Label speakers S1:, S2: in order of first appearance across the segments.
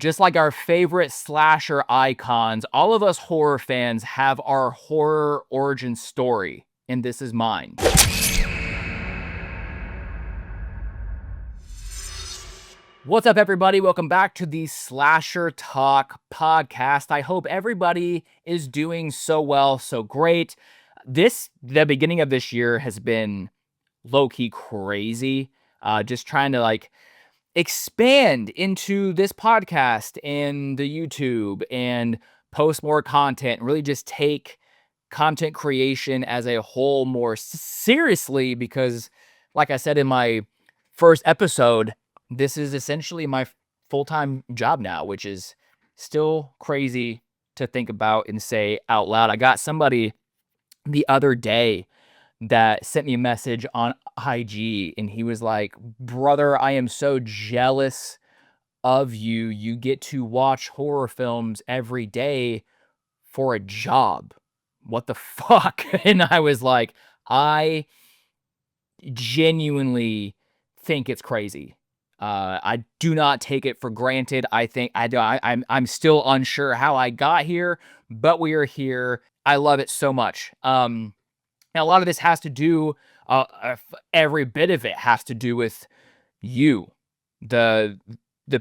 S1: Just like our favorite slasher icons, all of us horror fans have our horror origin story, and this is mine. What's up, everybody? Welcome back to the SlasherTalk podcast. I hope everybody is doing so well, so great. The beginning of this year has been low-key crazy. Just trying to expand into this podcast and the YouTube and post more content, really just take content creation as a whole more seriously because, like I said in my first episode, this is essentially my full-time job now, which is still crazy to think about and say out loud. I got somebody the other day that sent me a message on IG, and he was like, "Brother, I am so jealous of you. You get to watch horror films every day for a job. What the fuck?" And I was like, I genuinely think it's crazy. I do not take it for granted. I think I'm still unsure how I got here, but we are here. I love it so much. And a lot of this has to do, every bit of it has to do with you, the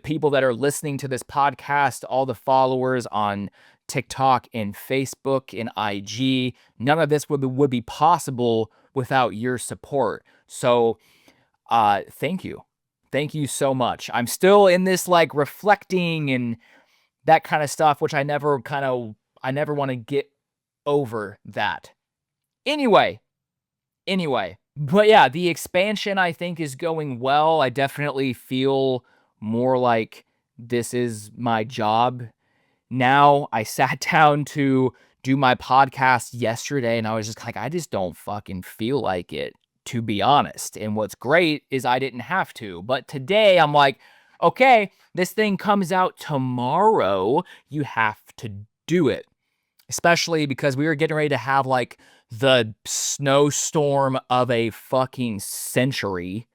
S1: people that are listening to this podcast, all the followers on TikTok and Facebook and IG. None of this would be possible without your support. So, thank you. Thank you so much. I'm still in this reflecting and that kind of stuff, which I never want to get over that. Anyway, but yeah, the expansion I think is going well. I definitely feel more like this is my job now. I sat down to do my podcast yesterday and I was just I just don't fucking feel like it, to be honest. And what's great is I didn't have to. But today I'm like, okay, this thing comes out tomorrow. You have to do it. Especially because we were getting ready to have the snowstorm of a fucking century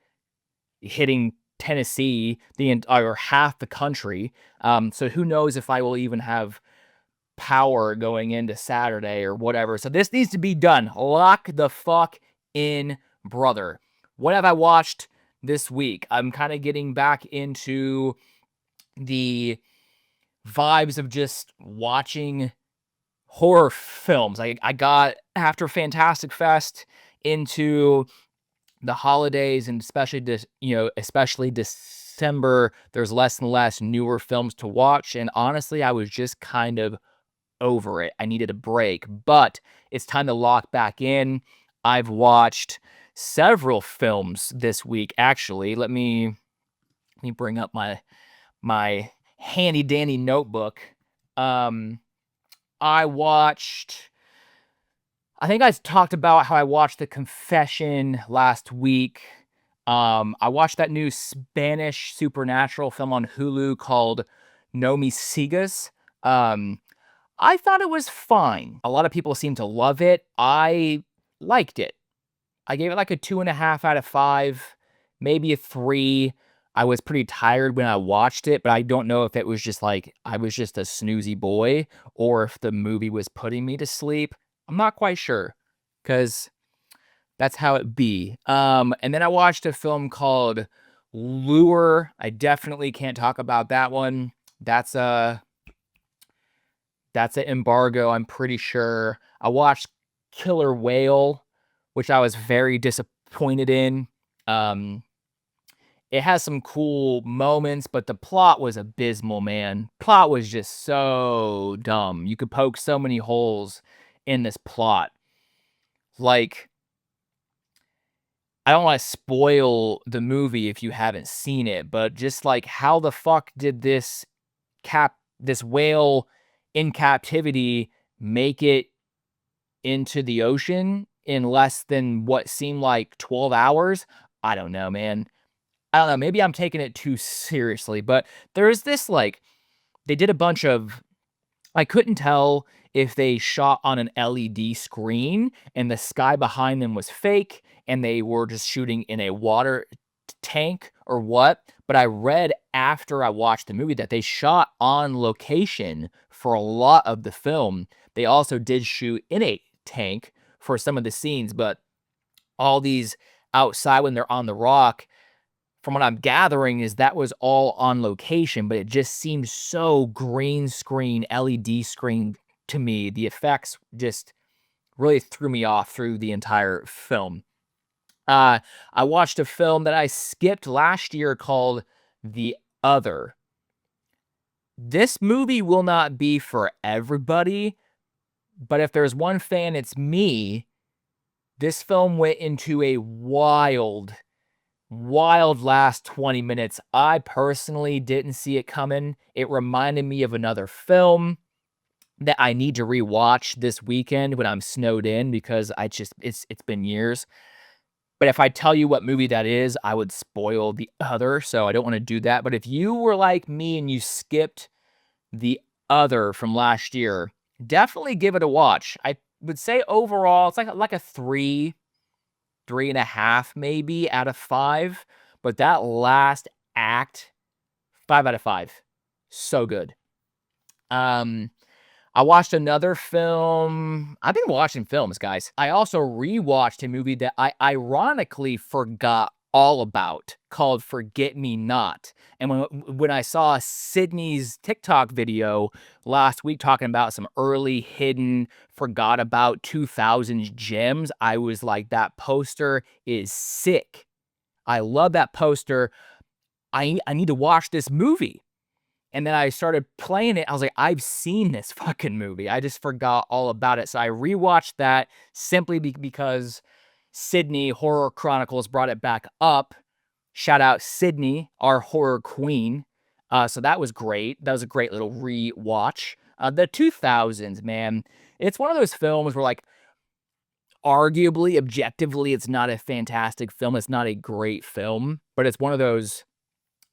S1: hitting Tennessee, or half the country. So who knows if I will even have power going into Saturday or whatever. So this needs to be done. Lock the fuck in, brother. What have I watched this week? I'm kind of getting back into the vibes of just watching horror films. I got, after Fantastic Fest, into the holidays, and especially December, there's less and less newer films to watch, and honestly, I was just kind of over it. I needed a break, but it's time to lock back in. I've watched several films this week, actually. Let me bring up my handy dandy notebook. I think I talked about how I watched The Confession last week. I watched that new Spanish supernatural film on Hulu called No Me Sigas. I thought it was fine. A lot of people seem to love it. I liked it. I gave it a 2.5 out of 5, maybe a 3. I was pretty tired when I watched it, but I don't know if it was just I was just a snoozy boy or if the movie was putting me to sleep. I'm not quite sure, because that's how it be. And then I watched a film called Lure. I definitely can't talk about that one. That's an embargo, I'm pretty sure. I watched Killer Whale, which I was very disappointed in. It has some cool moments, but the plot was abysmal, man. Plot was just so dumb. You could poke so many holes in this plot. I don't want to spoil the movie if you haven't seen it, but just how the fuck did this whale in captivity make it into the ocean in less than what seemed like 12 hours? I don't know, man. I don't know, maybe I'm taking it too seriously, but there's this they did a bunch of, I couldn't tell if they shot on an LED screen and the sky behind them was fake and they were just shooting in a water tank or what, but I read after I watched the movie that they shot on location for a lot of the film. They also did shoot in a tank for some of the scenes, but all these outside when they're on the rock, from what I'm gathering, is that was all on location, but it just seems so green screen, LED screen to me. The effects just really threw me off through the entire film. Uh, I watched a film that I skipped last year called The Other. This movie will not be for everybody, but if there's one fan, it's me. This film went into a wild last 20 minutes. I personally didn't see it coming. It reminded me of another film that I need to rewatch this weekend when I'm snowed in because it's been years. But if I tell you what movie that is, I would spoil The Other, so I don't wanna do that. But if you were like me and you skipped The Other from last year, definitely give it a watch. I would say overall, it's like a 3.5 maybe out of 5, but that last act, 5 out of 5. So good. Um, I watched another film. I've been watching films, guys. I also rewatched a movie that I ironically forgot all about called Forget Me Not. And when I saw Sydney's TikTok video last week talking about some early hidden, forgot about 2000s gems, I was like, that poster is sick. I love that poster. I need to watch this movie. And then I started playing it. I was like, I've seen this fucking movie. I just forgot all about it. So I rewatched that simply because Sydney Horror Chronicles brought it back up. Shout out Sydney, our horror queen. So that was great. That was a great little rewatch. The 2000s, man. It's one of those films where, like, arguably, objectively, it's not a fantastic film. It's not a great film, but it's one of those,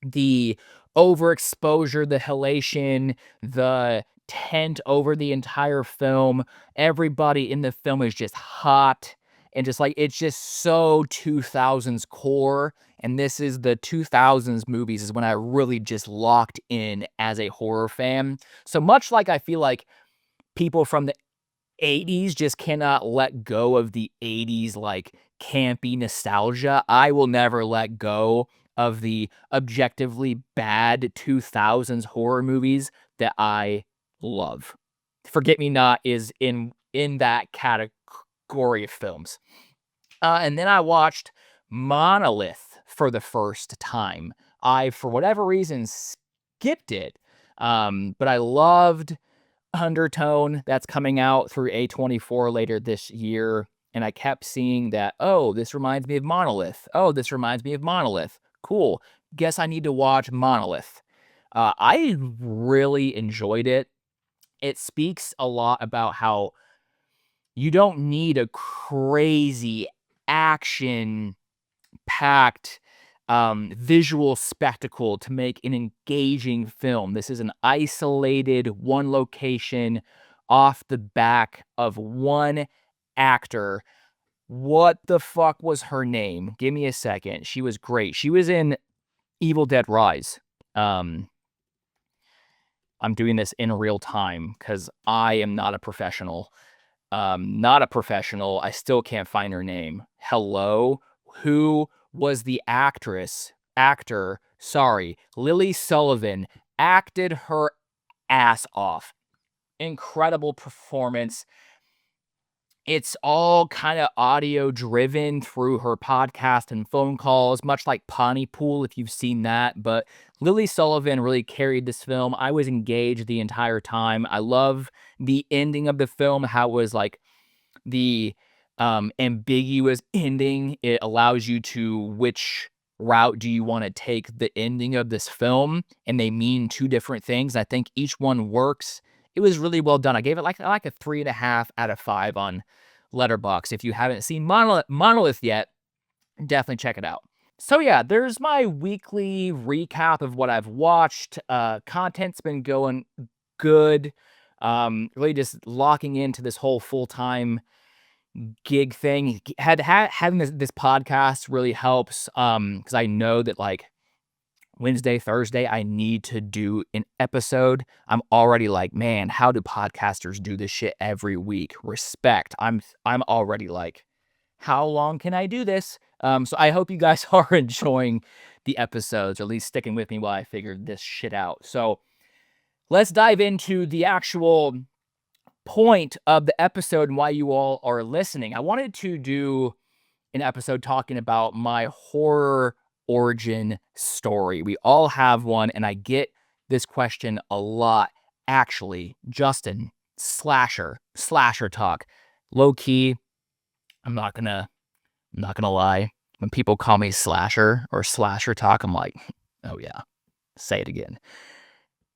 S1: the overexposure, the halation, the tent over the entire film. Everybody in the film is just hot and just like it's just so 2000s core. And this is the 2000s movies is when I really just locked in as a horror fan. So much like I feel like people from the 80s just cannot let go of the 80s, like, campy nostalgia. I will never let go of the objectively bad 2000s horror movies that I love. Forget Me Not is in that category of films. And then I watched Monolith for the first time. I, for whatever reason, skipped it, but I loved Undertone that's coming out through A24 later this year, and I kept seeing that, "Oh, this reminds me of Monolith. Oh, this reminds me of Monolith. Cool. Guess I need to watch Monolith." I really enjoyed it. It speaks a lot about how you don't need a crazy action packed visual spectacle to make an engaging film. This is an isolated one location off the back of one actor. What the fuck was her name? Give me a second. She was great. She was in Evil Dead Rise. Um, I'm doing this in real time because I am not a professional. Not a professional. I still can't find her name. Hello? Who was the actor, sorry, Lily Sullivan acted her ass off. Incredible performance. It's all kind of audio driven through her podcast and phone calls, much like Pontypool, if you've seen that. But Lily Sullivan really carried this film. I was engaged the entire time. I love the ending of the film, how it was like the ambiguous ending. It allows you to which route do you want to take the ending of this film, and they mean two different things. I think each one works. It was really well done. I gave it like a 3.5 out of 5 on Letterboxd. If you haven't seen Monolith yet, definitely check it out. So yeah, there's my weekly recap of what I've watched. Content's been going good. Really just locking into this whole full-time gig thing. Having this podcast really helps, because I know that, like, Wednesday, Thursday, I need to do an episode. I'm already like, man, how do podcasters do this shit every week? Respect. I'm already like, how long can I do this? So I hope you guys are enjoying the episodes, or at least sticking with me while I figure this shit out. So let's dive into the actual point of the episode and why you all are listening. I wanted to do an episode talking about my horror origin story. We all have one, and I get this question a lot. Actually, Justin, slasher talk. Low key, I'm not gonna lie. When people call me slasher or slasher talk, I'm like, oh yeah, say it again.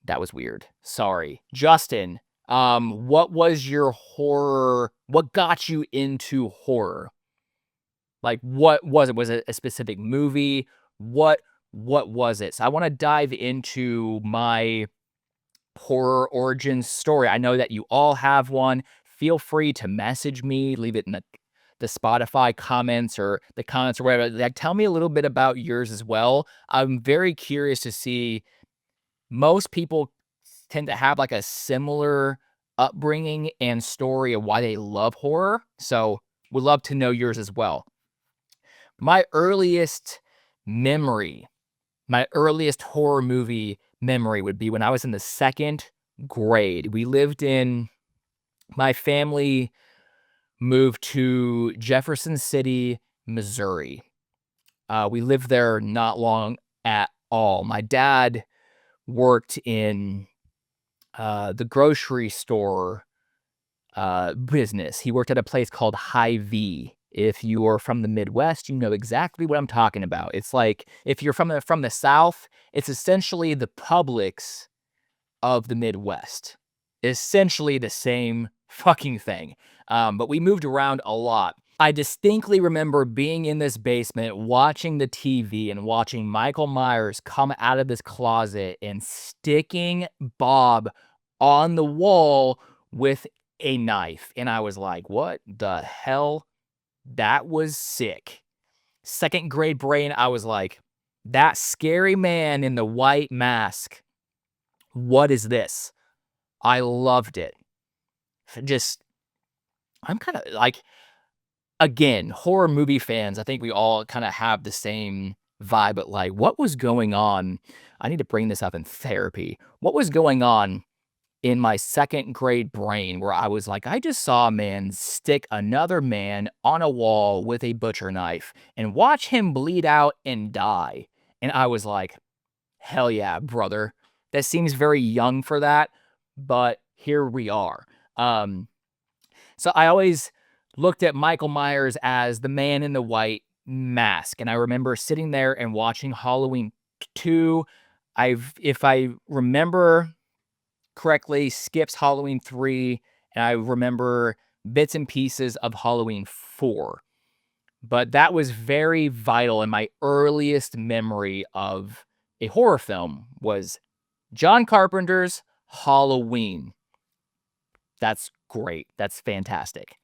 S1: That was weird. Sorry. Justin, what was your horror? What got you into horror? Like, what was it? Was it a specific movie? What was it? So I want to dive into my horror origin story. I know that you all have one. Feel free to message me, leave it in the Spotify comments or the comments or whatever. Like, tell me a little bit about yours as well. I'm very curious to see. Most people tend to have like a similar upbringing and story of why they love horror. So would love to know yours as well. My earliest memory, my earliest horror movie memory would be when I was in the second grade. My family moved to Jefferson City, Missouri. We lived there not long at all. My dad worked in the grocery store business. He worked at a place called Hy-Vee. If you are from the Midwest, you know exactly what I'm talking about. It's like if you're from the South, it's essentially the Publix of the Midwest. Essentially the same fucking thing. But we moved around a lot. I distinctly remember being in this basement, watching the TV and watching Michael Myers come out of this closet and sticking Bob on the wall with a knife. And I was like, what the hell? That was sick. Second grade brain, I was like, that scary man in the white mask. What is this? I loved it. Just, I'm kind of like, again, horror movie fans, I think we all kind of have the same vibe, but like, what was going on? I need to bring this up in therapy. What was going on in my second grade brain where I was like, I just saw a man stick another man on a wall with a butcher knife and watch him bleed out and die? And I was like, hell yeah, brother. That seems very young for that, but here we are. So I always looked at Michael Myers as the man in the white mask. And I remember sitting there and watching Halloween 2. If I remember correctly, skips Halloween 3, and I remember bits and pieces of Halloween 4. But that was very vital, in my earliest memory of a horror film was John Carpenter's Halloween. That's great. That's fantastic.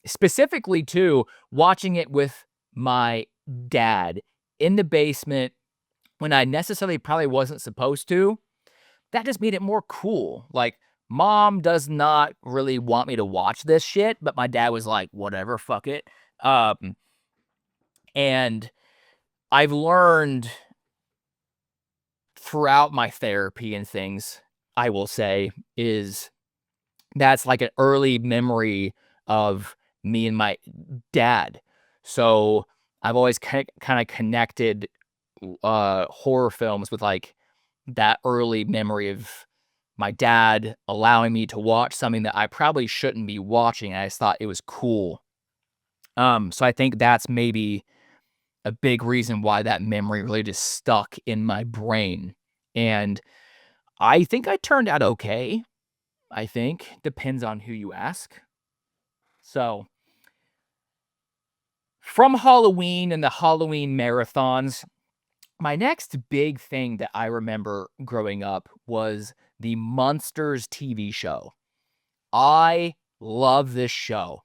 S1: Specifically, too, watching it with my dad in the basement when I necessarily probably wasn't supposed to, that just made it more cool. Like, mom does not really want me to watch this shit, but my dad was like, whatever, fuck it. And I've learned throughout my therapy and things, I will say, is that's like an early memory of me and my dad. So I've always kind of connected horror films with like that early memory of my dad allowing me to watch something that I probably shouldn't be watching. I just thought it was cool. So I think that's maybe a big reason why that memory really just stuck in my brain. And I think I turned out okay. I think depends on who you ask. So from Halloween and the Halloween marathons, my next big thing that I remember growing up was the Munsters TV show. I love this show.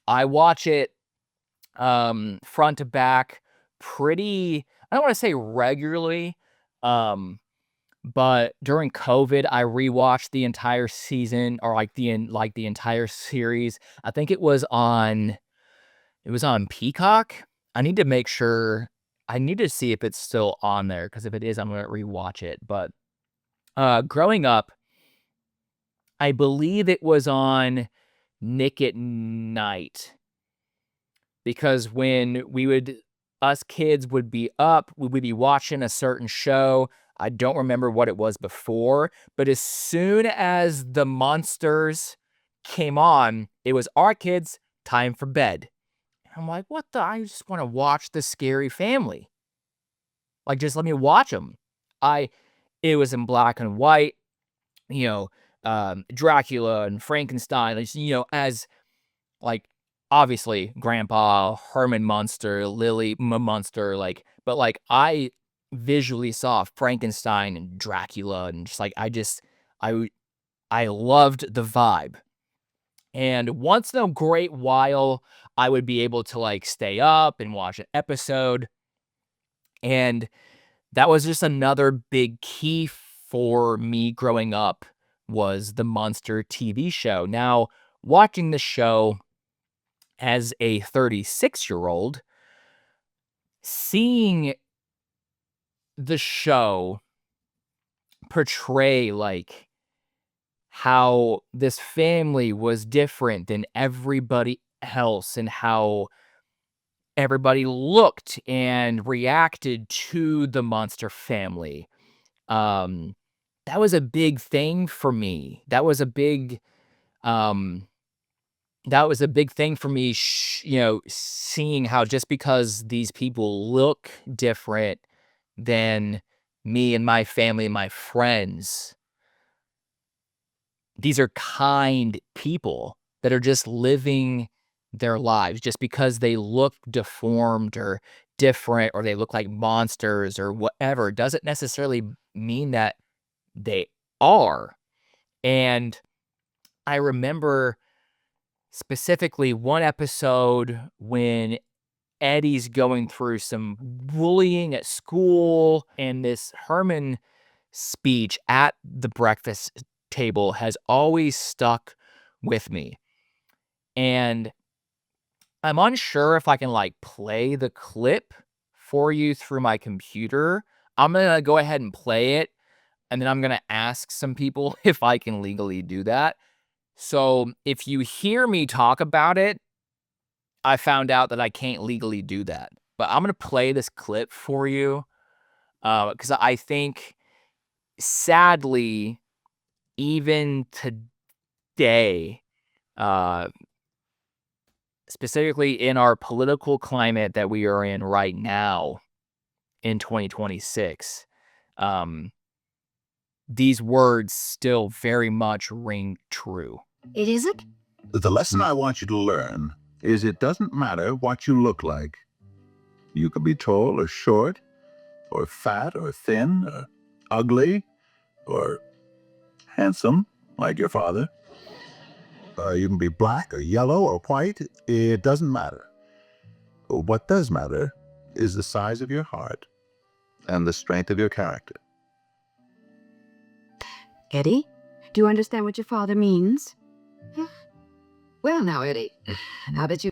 S1: I watch it front to back pretty, I don't want to say regularly, Um, but during COVID, I rewatched the entire season or the entire series. I think it was on Peacock. I need to make sure I need to see if it's still on there, because if it is, I'm gonna rewatch it. But, growing up, I believe it was on Nick at Night, because when us kids would be up, we would be watching a certain show. I don't remember what it was before, but as soon as the monsters came on, it was, "All right, kids, time for bed." I'm like, "What the I just wanna watch The Scary Family. Like, just let me watch 'em." I It was in black and white, you know, Dracula and Frankenstein, as, like, obviously, Grandpa, Herman Munster, Lily Munster, but, I visually saw Frankenstein and Dracula, and just, I I loved the vibe. And once in a great while, I would be able to, stay up and watch an episode, and that was just another big key for me growing up, was the Monster TV show. Now, watching the show as a 36-year-old, seeing the show portray, how this family was different than everybody else, and how everybody looked and reacted to the monster family. Um, that was a big thing for me. Um, that was a big thing for me, seeing how just because these people look different than me and my family and my friends, these are kind people that are just living their lives. Just because they look deformed or different, or they look like monsters or whatever, doesn't necessarily mean that they are. And I remember specifically one episode when Eddie's going through some bullying at school, and this Herman speech at the breakfast table has always stuck with me. And I'm unsure if I can, play the clip for you through my computer. I'm gonna go ahead and play it, and then I'm gonna ask some people if I can legally do that. So, if you hear me talk about it, I found out that I can't legally do that. But I'm gonna play this clip for you, because I think, sadly, even today, uh, specifically in our political climate that we are in right now in 2026, um, these words still very much ring true.
S2: It isn't?
S3: The lesson I want you to learn is it doesn't matter what you look like. You could be tall or short, or fat or thin, or ugly, or handsome, like your father. You can be black or yellow or white. It doesn't matter. What does matter is the size of your heart and the strength of your character.
S2: Eddie, do you understand what your father means? Well, now, Eddie, now that you...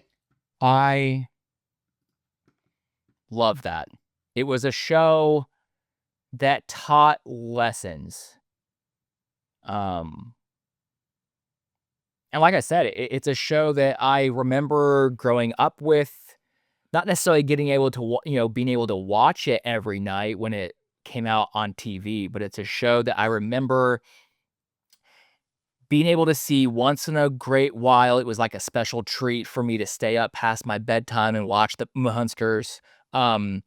S1: I love that. It was a show that taught lessons. And like I said, it's a show that I remember growing up with, not necessarily being able to watch it every night when it came out on TV, but it's a show that I remember being able to see once in a great while. It was like a special treat for me to stay up past my bedtime and watch the Munsters. But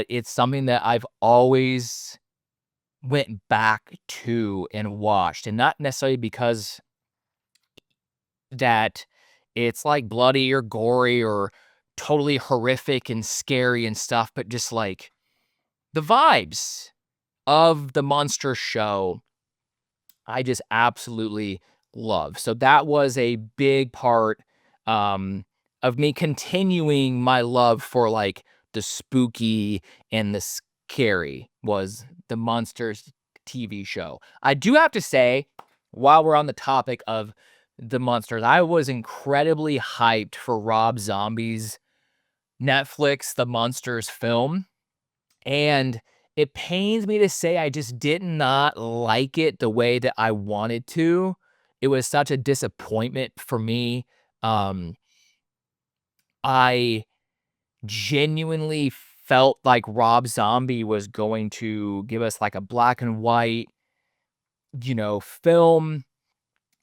S1: it's something that I've always went back to and watched, and not necessarily because that it's, bloody or gory or totally horrific and scary and stuff, but just, the vibes of the monster show, I just absolutely love. So that was a big part, of me continuing my love for, the spooky and the Carrie was the Monsters TV show. I do have to say, while we're on the topic of the Monsters, I was incredibly hyped for Rob Zombie's Netflix The Monsters film, and it pains me to say I just did not like it the way that I wanted to. It was such a disappointment for me. Um, I genuinely felt like Rob Zombie was going to give us, like, a black and white, film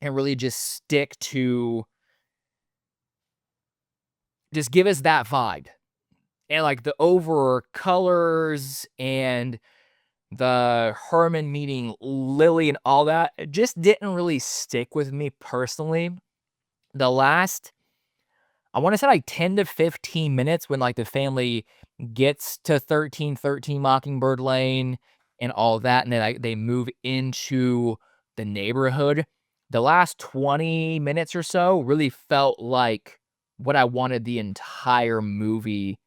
S1: and really just stick to just give us that vibe. And, like, the over colors and the Herman meeting Lily and all that, it just didn't really stick with me personally. The last I wanna say, like, 10 to 15 minutes when, like, the family gets to 1313 Mockingbird Lane and all that, and then, like, they move into the neighborhood. The last 20 minutes or so really felt like what I wanted the entire movie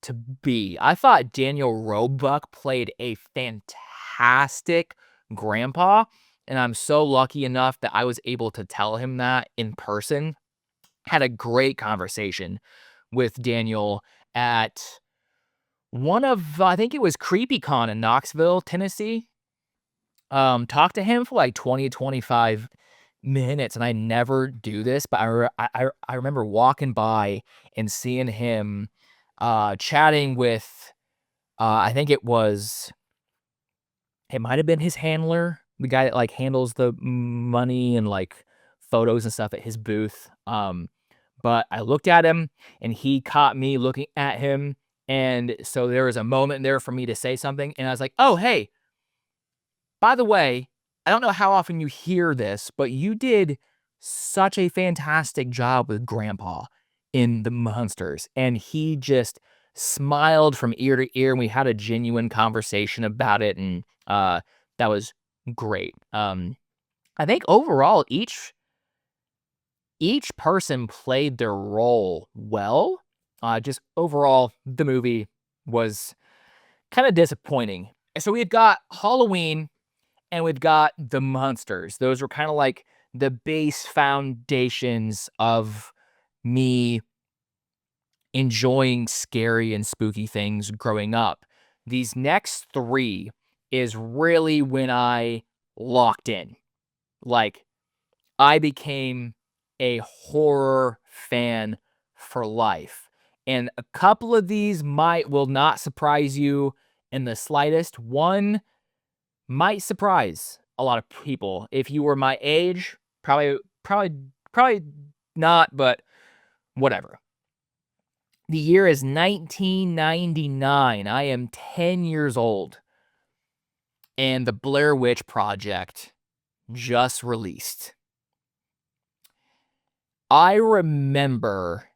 S1: to be. I thought Daniel Roebuck played a fantastic grandpa, and I'm so lucky enough that I was able to tell him that in person. Had a great conversation with Daniel at one of I think it was CreepyCon in Knoxville, Tennessee. Talked to him for like 20, 25 minutes, and I never do this, but I remember walking by and seeing him, chatting with, I think it might have been his handler, the guy that, like, handles the money and, like, photos and stuff at his booth, but I looked at him, and he caught me looking at him, and so there was a moment there for me to say something, and I was like, "Oh, hey, by the way, I don't know how often you hear this, but you did such a fantastic job with Grandpa in The Munsters," and he just smiled from ear to ear, and we had a genuine conversation about it, and, that was great. I think overall, each person played their role well. Just overall, the movie was kinda disappointing. And so we've got Halloween and we've got the monsters. Those were kinda like the base foundations of me enjoying scary and spooky things growing up. These next 3 is really when I locked in. Like, I became a horror fan for life. And a couple of these will not surprise you in the slightest. One might surprise a lot of people. If you were my age, probably not, but whatever. The year is 1999. I am 10 years old. And the Blair Witch Project just released. I remember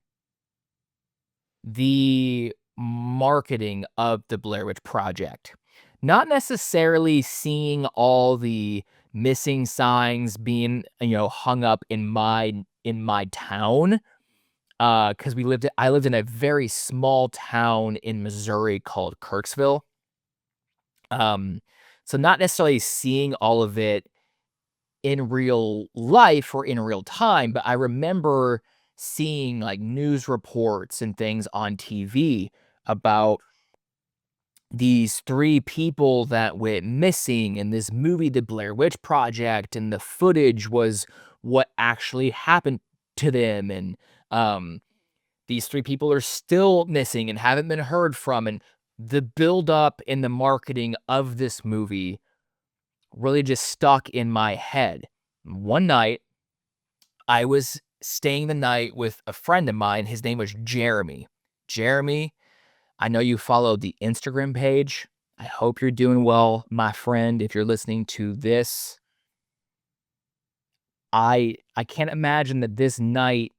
S1: the marketing of the Blair Witch Project. Not necessarily seeing all the missing signs being, hung up in my town, because I lived in a very small town in Missouri called Kirksville. Um, so not necessarily seeing all of it in real life or in real time, but I remember seeing, like, news reports and things on TV about these 3 people that went missing in this movie, The Blair Witch Project, and the footage was what actually happened to them, and, these 3 people are still missing and haven't been heard from, and the buildup in the marketing of this movie really just stuck in my head. One night, I was staying the night with a friend of mine. His name was Jeremy. Jeremy, I know you followed the Instagram page. I hope you're doing well, my friend. If you're listening to this, I can't imagine that this night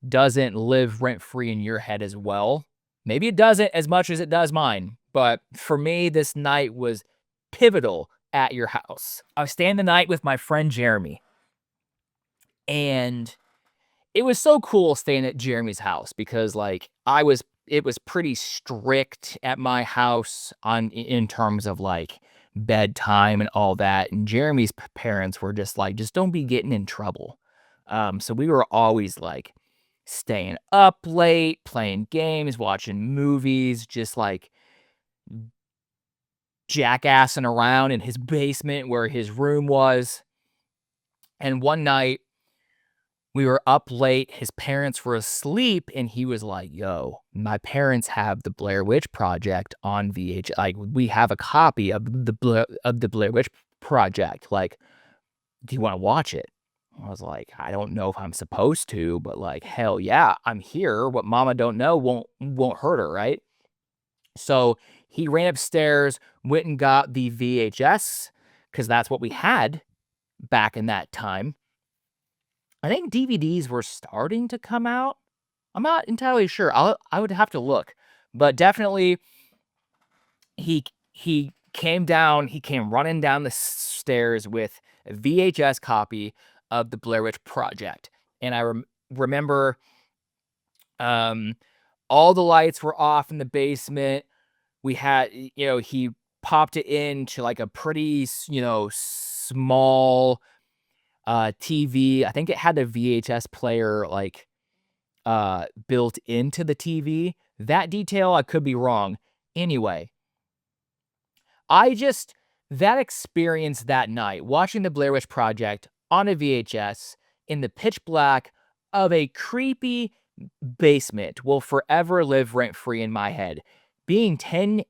S1: doesn't live rent free in your head as well. Maybe it doesn't as much as it does mine, but for me, this night was pivotal at your house. I was staying the night with my friend Jeremy, and it was so cool staying at Jeremy's house because, like, I was it was pretty strict at my house in terms of, like, bedtime and all that, and Jeremy's parents were just like, "Just don't be getting in trouble." So we were always, like, staying up late, playing games, watching movies, just, like, jackassing around in his basement where his room was, and one night, we were up late, his parents were asleep, and he was like, "Yo, my parents have the Blair Witch Project on like, we have a copy of the Blair Witch Project, like, do you wanna watch it?" I was like, "I don't know if I'm supposed to, but, like, hell yeah, I'm here. What mama don't know won't hurt her, right?" So, he ran upstairs, went and got the VHS, because that's what we had back in that time. I think DVDs were starting to come out. I'm not entirely sure. I would have to look, but definitely he came down. He came running down the stairs with a VHS copy of the Blair Witch Project, and I remember um, all the lights were off in the basement. We had, he popped it into like a pretty, small TV. I think it had a VHS player like built into the TV. That detail, I could be wrong. Anyway, I just that experience that night, watching the Blair Witch Project on a VHS in the pitch black of a creepy basement will forever live rent-free in my head. Being 10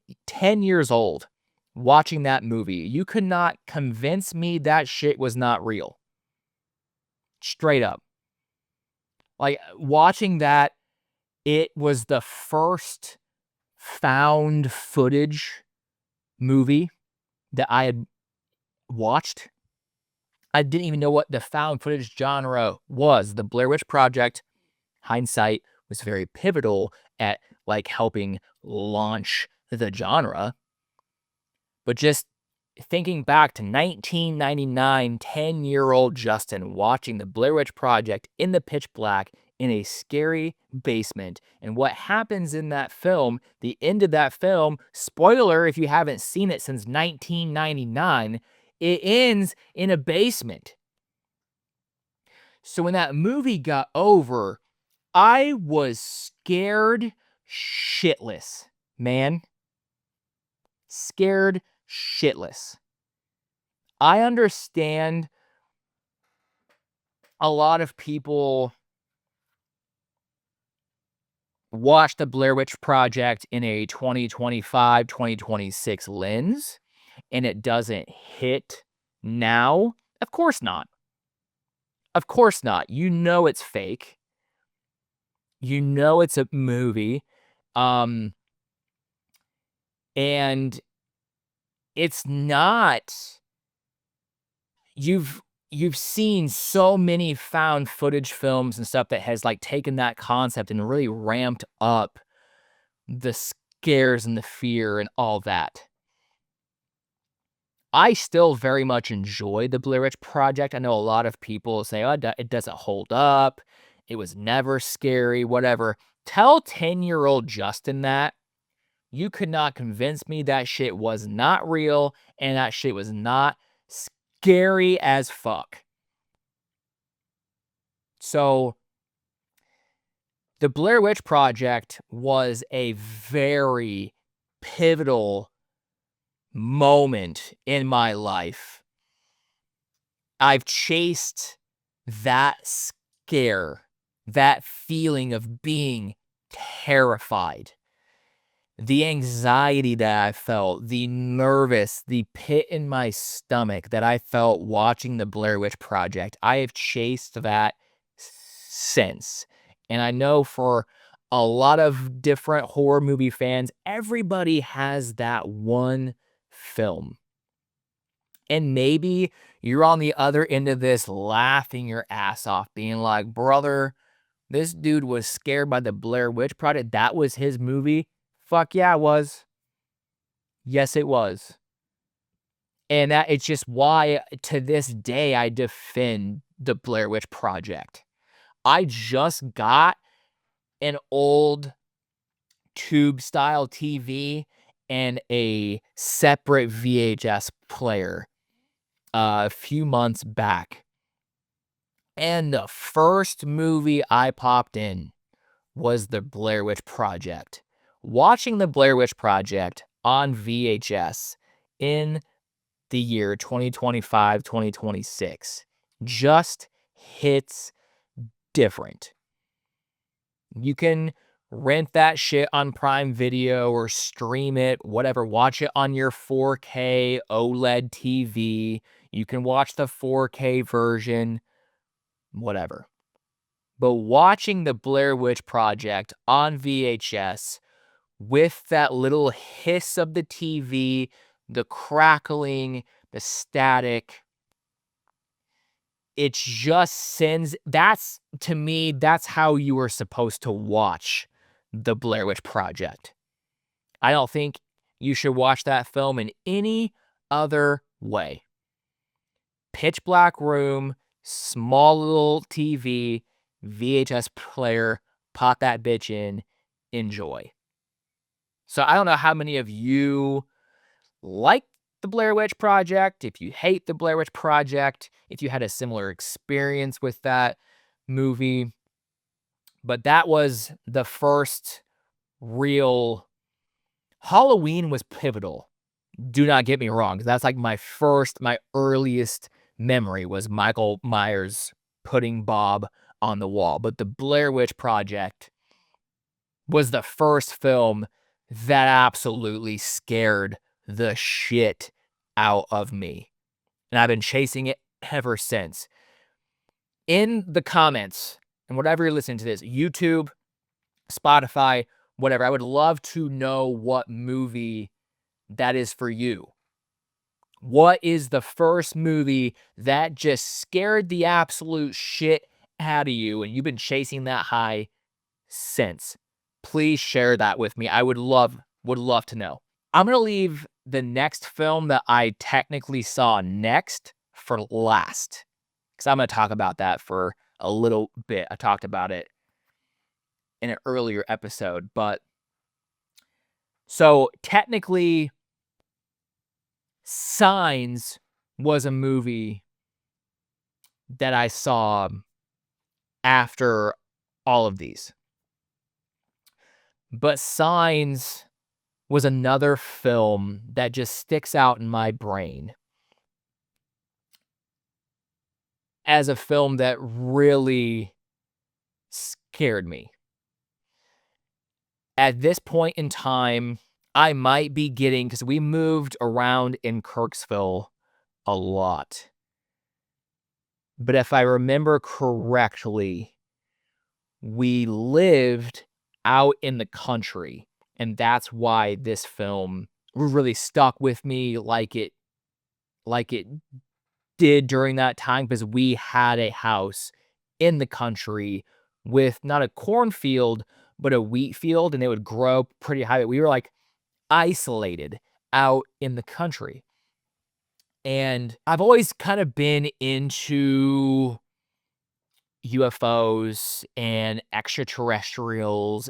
S1: years old, watching that movie, you could not convince me that shit was not real. Straight up. Like, watching that, it was the first found footage movie that I had watched. I didn't even know what the found footage genre was. The Blair Witch Project, hindsight, was very pivotal at, like, helping launch the genre. But just thinking back to 1999, 10-year-old Justin watching the Blair Witch Project in the pitch black in a scary basement, and what happens in that film, the end of that film, spoiler if you haven't seen it since 1999, it ends in a basement. So when that movie got over, I was scared shitless, man. Scared shitless. I understand a lot of people watch the Blair Witch Project in a 2025, 2026 lens, and it doesn't hit now. Of course not. Of course not. You know it's fake. You know it's a movie. And it's not you've seen so many found footage films and stuff that has, like, taken that concept and really ramped up the scares and the fear and all that. I still very much enjoy the Blair Witch Project. I know a lot of people say, "Oh, it doesn't hold up. It was never scary," whatever. Tell 10-year-old Justin that. You could not convince me that shit was not real and that shit was not scary as fuck. So, the Blair Witch Project was a very pivotal moment in my life. I've chased that scare, that feeling of being terrified, the anxiety that I felt, the pit in my stomach that I felt watching the Blair Witch Project. I have chased that since. And I know for a lot of different horror movie fans, everybody has that one film. And maybe you're on the other end of this laughing your ass off, being like, "Brother, this dude was scared by the Blair Witch Project. That was his movie." Fuck yeah, it was. Yes, it was. And that it's just why to this day I defend the Blair Witch Project. I just got an old tube-style TV and a separate VHS player a few months back. And the first movie I popped in was The Blair Witch Project. Watching The Blair Witch Project on VHS in the year 2025, 2026 just hits different. You can rent that shit on Prime Video or stream it, whatever. Watch it on your 4K OLED TV. You can watch the 4K version, whatever. But watching The Blair Witch Project on VHS with that little hiss of the TV, the crackling, the static, it just sends, that's, to me, that's how you were supposed to watch The Blair Witch Project. I don't think you should watch that film in any other way. Pitch black room, small little TV, VHS player, pop that bitch in, enjoy. So I don't know how many of you like the Blair Witch Project, if you hate the Blair Witch Project, if you had a similar experience with that movie. But that was the first real. Halloween was pivotal. Do not get me wrong. That's like my earliest memory was Michael Myers putting Bob on the wall. But the Blair Witch Project was the first film that absolutely scared the shit out of me. And I've been chasing it ever since. In the comments, and whatever you're listening to this, YouTube, Spotify, whatever, I would love to know what movie that is for you. What is the first movie that just scared the absolute shit out of you and you've been chasing that high since? Please share that with me. I would love to know. I'm going to leave the next film that I technically saw next for last, because I'm going to talk about that for a little bit. I talked about it in an earlier episode, but so technically Signs was a movie that I saw after all of these. But Signs was another film that just sticks out in my brain as a film that really scared me. At this point in time, I might be getting, because we moved around in Kirksville a lot. But if I remember correctly, we lived out in the country. And that's why this film really stuck with me like it did during that time, because we had a house in the country with not a cornfield, but a wheat field, and it would grow pretty high. We were like isolated out in the country. And I've always kind of been into UFOs and extraterrestrials,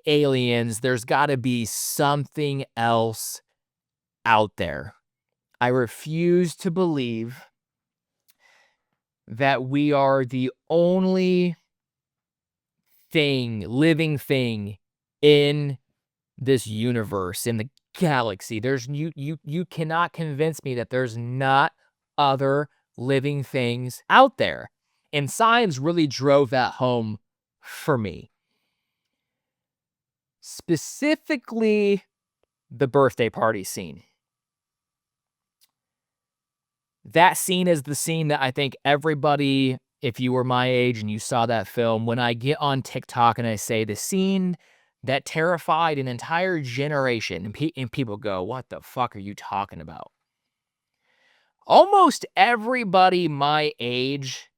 S1: aliens. There's got to be something else out there. I refuse to believe that we are the only living thing in this universe, in the galaxy. There's you cannot convince me that there's not other living things out there. And Signs really drove that home for me. Specifically, the birthday party scene. That scene is the scene that I think everybody, if you were my age and you saw that film, when I get on TikTok and I say the scene that terrified an entire generation, and people go, what the fuck are you talking about? Almost everybody my age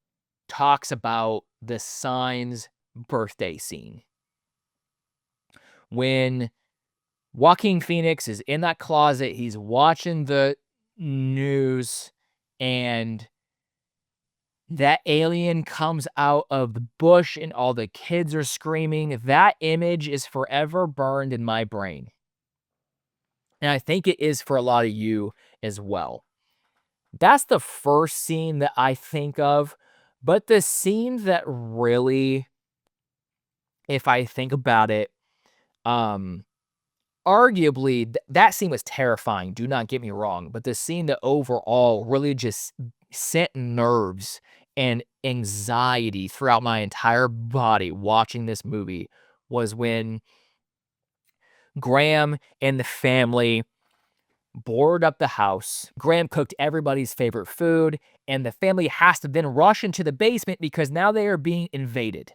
S1: talks about the Signs birthday scene. When Joaquin Phoenix is in that closet, he's watching the news, and that alien comes out of the bush and all the kids are screaming. That image is forever burned in my brain. And I think it is for a lot of you as well. That's the first scene that I think of. But the scene that really, if I think about it, arguably that scene was terrifying. Do not get me wrong. But the scene that overall really just sent nerves and anxiety throughout my entire body watching this movie was when Graham and the family boarded up the house. Graham cooked everybody's favorite food, and the family has to then rush into the basement because now they are being invaded.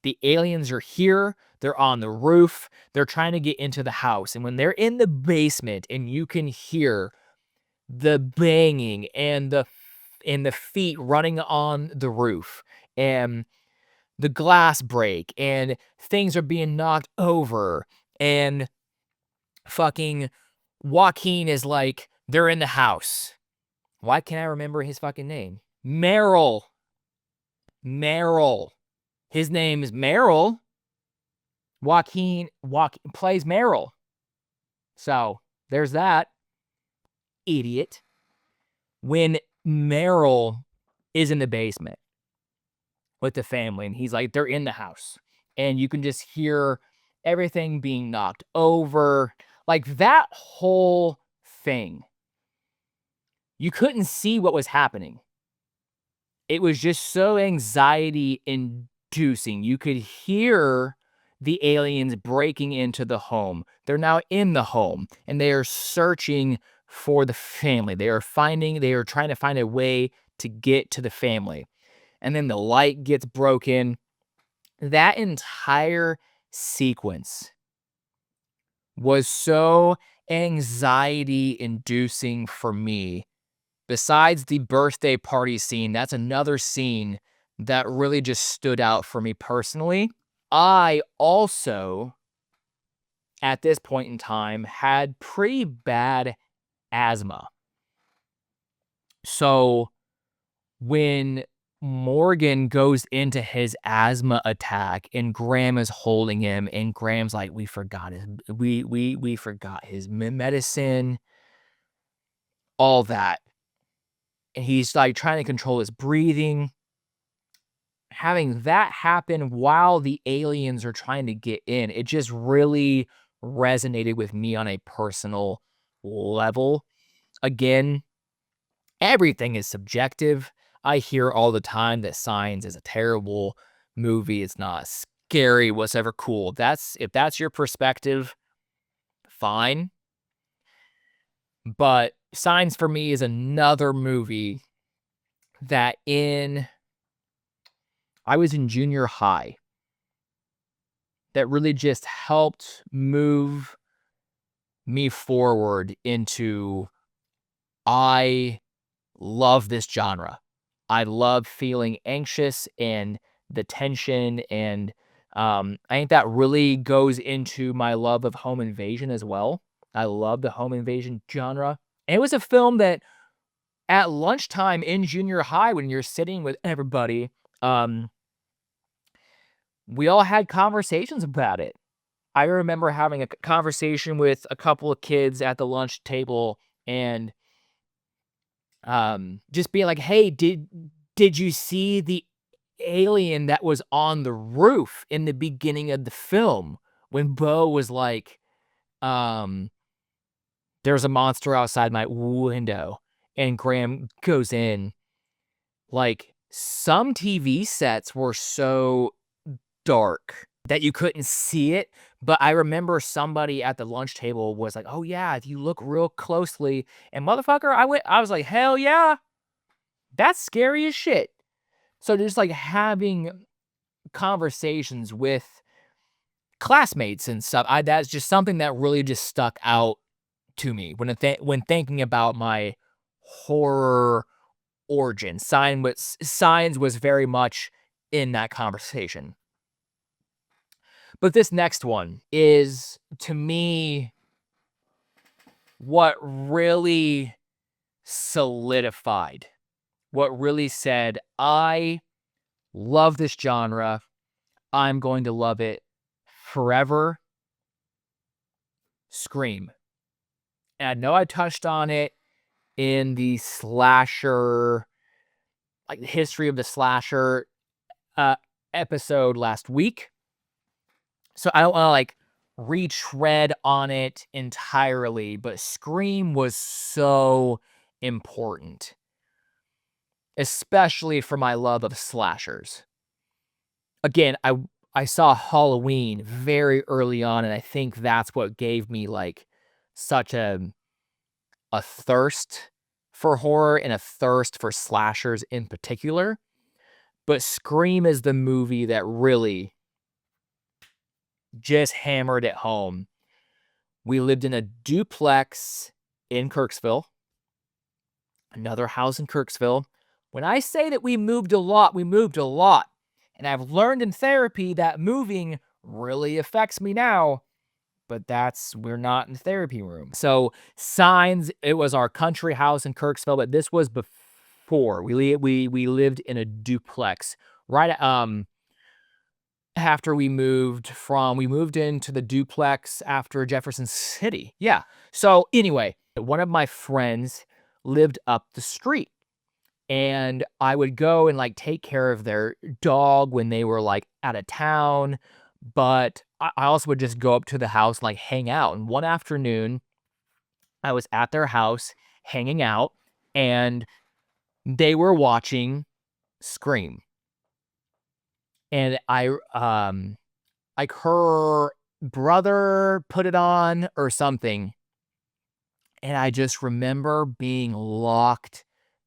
S1: The aliens are here. They're on the roof. They're trying to get into the house. And when they're in the basement and you can hear the banging and the feet running on the roof and the glass break and things are being knocked over and fucking Joaquin is like, they're in the house. Why can't I remember his fucking name? Merrill. His name is Merrill. Joaquin plays Merrill. So there's that. Idiot. When Merrill is in the basement with the family and he's like, they're in the house. And you can just hear everything being knocked over. Like that whole thing. You couldn't see what was happening. It was just so anxiety inducing. You could hear the aliens breaking into the home. They're now in the home and they are searching for the family. They are trying to find a way to get to the family. And then the light gets broken. That entire sequence was so anxiety inducing for me. Besides the birthday party scene, that's another scene that really just stood out for me personally. I also, at this point in time, had pretty bad asthma. So when Morgan goes into his asthma attack and Graham is holding him and Graham's like, we forgot his medicine, all that. And he's like trying to control his breathing. Having that happen while the aliens are trying to get in, it just really resonated with me on a personal level. Again, everything is subjective. I hear all the time that Signs is a terrible movie. It's not scary, whatever. Cool. If that's your perspective, fine. But Signs for me is another movie that I was in junior high that really just helped move me forward into, I love this genre. I love feeling anxious and the tension, and I think that really goes into my love of home invasion as well. I love the home invasion genre. And it was a film that at lunchtime in junior high, when you're sitting with everybody, we all had conversations about it. I remember having a conversation with a couple of kids at the lunch table and just being like, "Hey, did you see the alien that was on the roof in the beginning of the film when Bo was like, um, there's a monster outside my window," and Graham goes in. Like, some TV sets were so dark that you couldn't see it, but I remember somebody at the lunch table was like, "Oh yeah, if you look real closely," and motherfucker, I was like, "Hell yeah, that's scary as shit." So just like having conversations with classmates and stuff, that's just something that really just stuck out to me when thinking about my horror origin. Signs was very much in that conversation. But this next one is, to me, what really solidified what really said, I love this genre. I'm going to love it forever. Scream. And I know I touched on it in the slasher, like the history of the slasher uh, episode last week. So I don't want to like retread on it entirely, but Scream was so important, especially for my love of slashers. Again, I saw Halloween very early on, and I think that's what gave me like such a thirst for horror and a thirst for slashers in particular. But Scream is the movie that really just hammered it home. We lived in a duplex in Kirksville, another house in Kirksville. When I say that we moved a lot, we moved a lot. And I've learned in therapy that moving really affects me now, but we're not in the therapy room. So Signs, it was our country house in Kirksville, but this was before. We lived in a duplex right after we moved into the duplex after Jefferson City. Yeah. So anyway, one of my friends lived up the street, and I would go and like take care of their dog when they were like out of town. But I also would just go up to the house and like hang out. And one afternoon, I was at their house hanging out, and they were watching Scream. And like her brother put it on or something. And I just remember being locked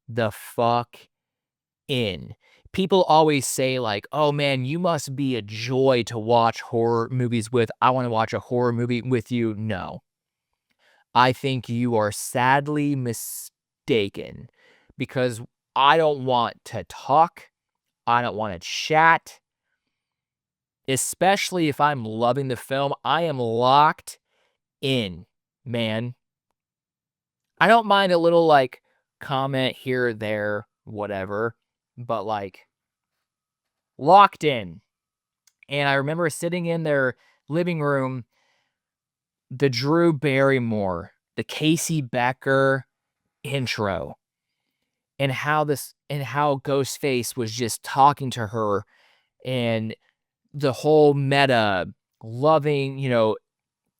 S1: the fuck in. People always say like, "Oh man, you must be a joy to watch horror movies with. I want to watch a horror movie with you." No. I think you are sadly mistaken, because I don't want to talk. I don't want to chat. Especially if I'm loving the film, I am locked in, man. I don't mind a little like comment here or there, whatever, but like locked in. And I remember sitting in their living room, the Drew Barrymore, the Casey Becker intro, and how Ghostface was just talking to her, and the whole meta loving,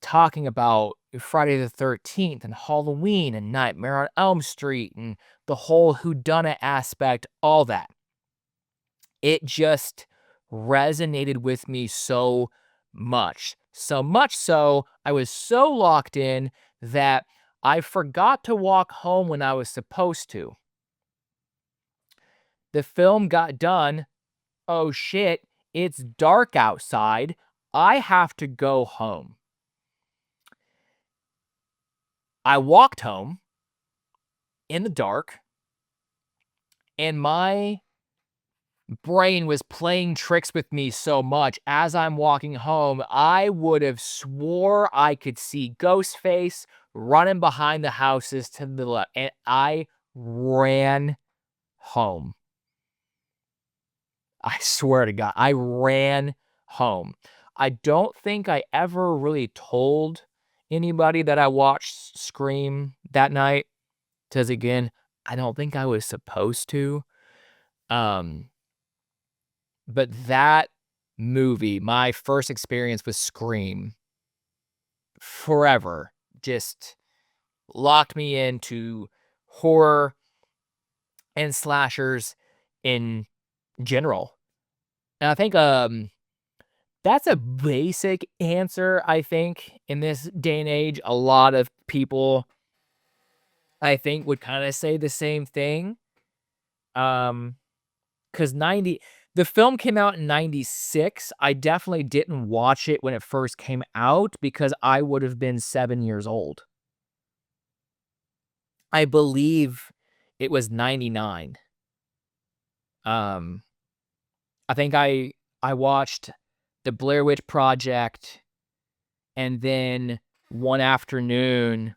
S1: talking about Friday the 13th and Halloween and Nightmare on Elm Street and the whole whodunit aspect, all that. It just resonated with me so much. So much so, I was so locked in that I forgot to walk home when I was supposed to. The film got done. Oh shit, it's dark outside. I have to go home. I walked home in the dark, and my brain was playing tricks with me so much. As I'm walking home, I would have swore I could see Ghostface running behind the houses to the left, and I ran home. I swear to God, I ran home. I don't think I ever really told anybody that I watched Scream that night, because again, I don't think I was supposed to. But that movie, my first experience with Scream, forever just locked me into horror and slashers in general. And I think that's a basic answer. I think in this day and age, a lot of people, I think, would kind of say the same thing. Because the film came out in 96. I definitely didn't watch it when it first came out because I would have been 7 years old. I believe it was 99. I think I watched The Blair Witch Project, and then one afternoon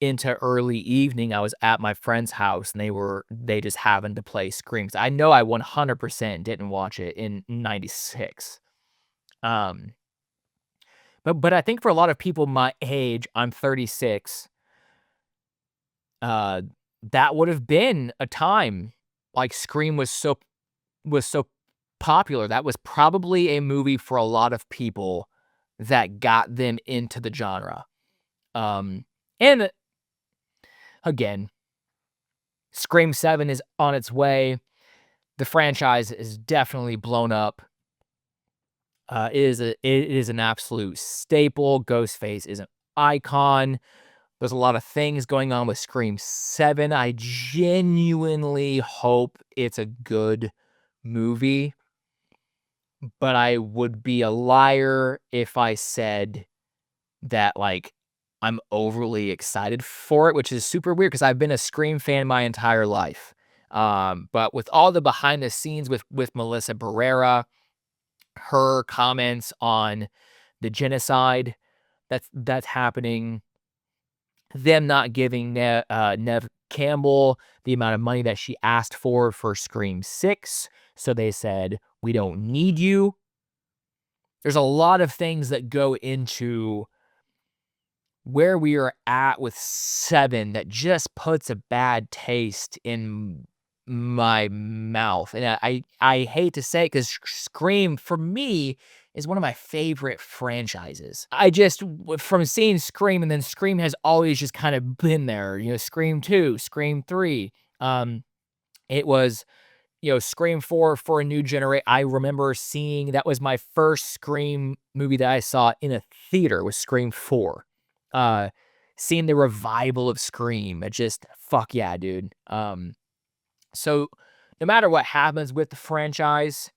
S1: into early evening, I was at my friend's house, and they just happened to play Scream. I know I 100% didn't watch it in '96. Um, but I think for a lot of people my age, I'm 36, uh, that would have been a time, like, Scream was so popular. That was probably a movie for a lot of people that got them into the genre. And again, Scream 7 is on its way. The franchise is definitely blown up. It is an absolute staple. Ghostface is an icon. There's a lot of things going on with Scream 7. I genuinely hope it's a good movie, but I would be a liar if I said that, like, I'm overly excited for it, which is super weird because I've been a Scream fan my entire life. But with all the behind the scenes with Melissa Barrera, her comments on the genocide that's happening, them not giving Nev Campbell the amount of money that she asked for Scream 6, so they said, "We don't need you." There's a lot of things that go into where we are at with 7 that just puts a bad taste in my mouth, and I hate to say it 'cause Scream, for me, is one of my favorite franchises. I just from seeing Scream, and then Scream has always just kind of been there, Scream 2, Scream 3, it was Scream 4 for a new generation. I remember seeing that was my first Scream movie that I saw in a theater was Scream 4. Uh, Seeing the revival of Scream, it just fuck yeah, dude. So no matter what happens with the franchise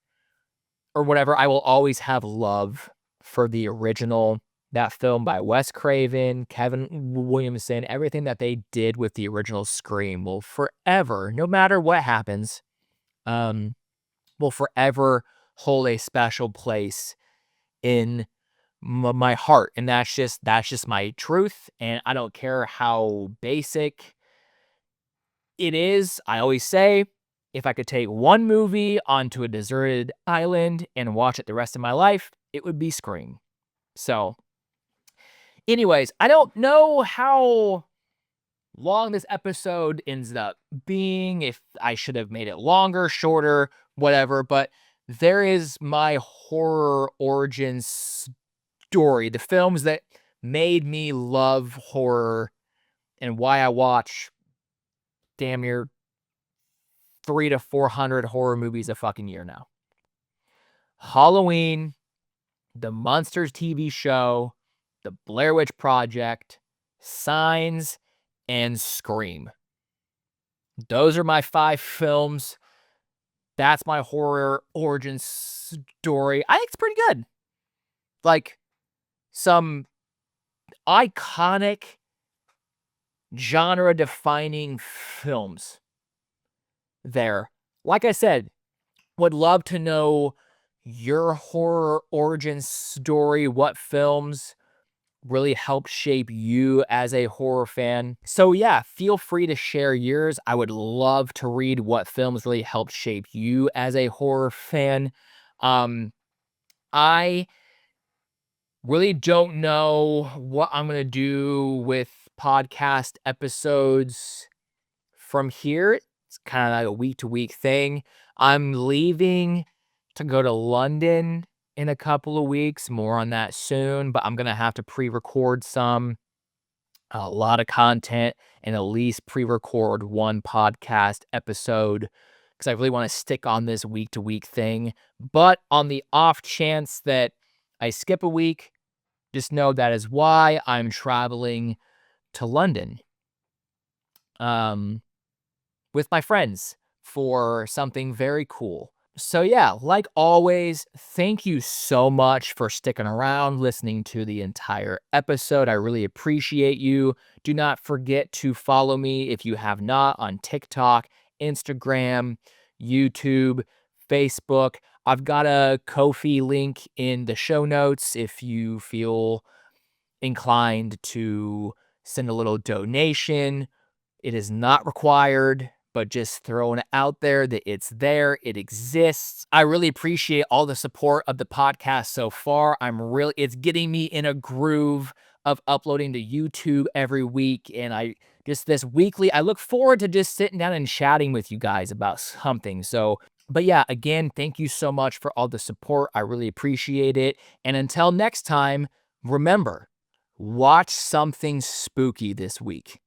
S1: or whatever, I will always have love for the original. That film by Wes Craven, Kevin Williamson, everything that they did with the original Scream will forever, no matter what happens, um, will forever hold a special place in my heart, and that's just my truth, and I don't care how basic it is. I always say, if I could take one movie onto a deserted island and watch it the rest of my life, it would be Scream. So, anyways, I don't know how long this episode ends up being, if I should have made it longer, shorter, whatever, but there is my horror origin story, the films that made me love horror and why I watch damn near 3 to 400 horror movies a fucking year now. Halloween, the Monsters TV show, the Blair Witch Project, Signs, and Scream. Those are my 5 films. That's my horror origin story. I think it's pretty good. Like, some iconic genre-defining films there. Like I said, would love to know your horror origin story, what films really helped shape you as a horror fan. So yeah, feel free to share yours. I would love to read what films really helped shape you as a horror fan. I really don't know what I'm going to do with podcast episodes from here. It's kind of like a week to week thing. I'm leaving to go to London in a couple of weeks. More on that soon, but I'm going to have to pre-record a lot of content, and at least pre-record one podcast episode because I really want to stick on this week to week thing. But on the off chance that I skip a week, just know that is why I'm traveling to London with my friends for something very cool. So yeah, like always, thank you so much for sticking around, listening to the entire episode. I really appreciate you. Do not forget to follow me if you have not on TikTok, Instagram, YouTube, Facebook. I've got a Ko-fi link in the show notes if you feel inclined to send a little donation. It is not required, but just throwing it out there that it's there, it exists. I really appreciate all the support of the podcast so far. It's getting me in a groove of uploading to YouTube every week. And this weekly, I look forward to just sitting down and chatting with you guys about something. So, but yeah, again, thank you so much for all the support. I really appreciate it. And until next time, remember, watch something spooky this week.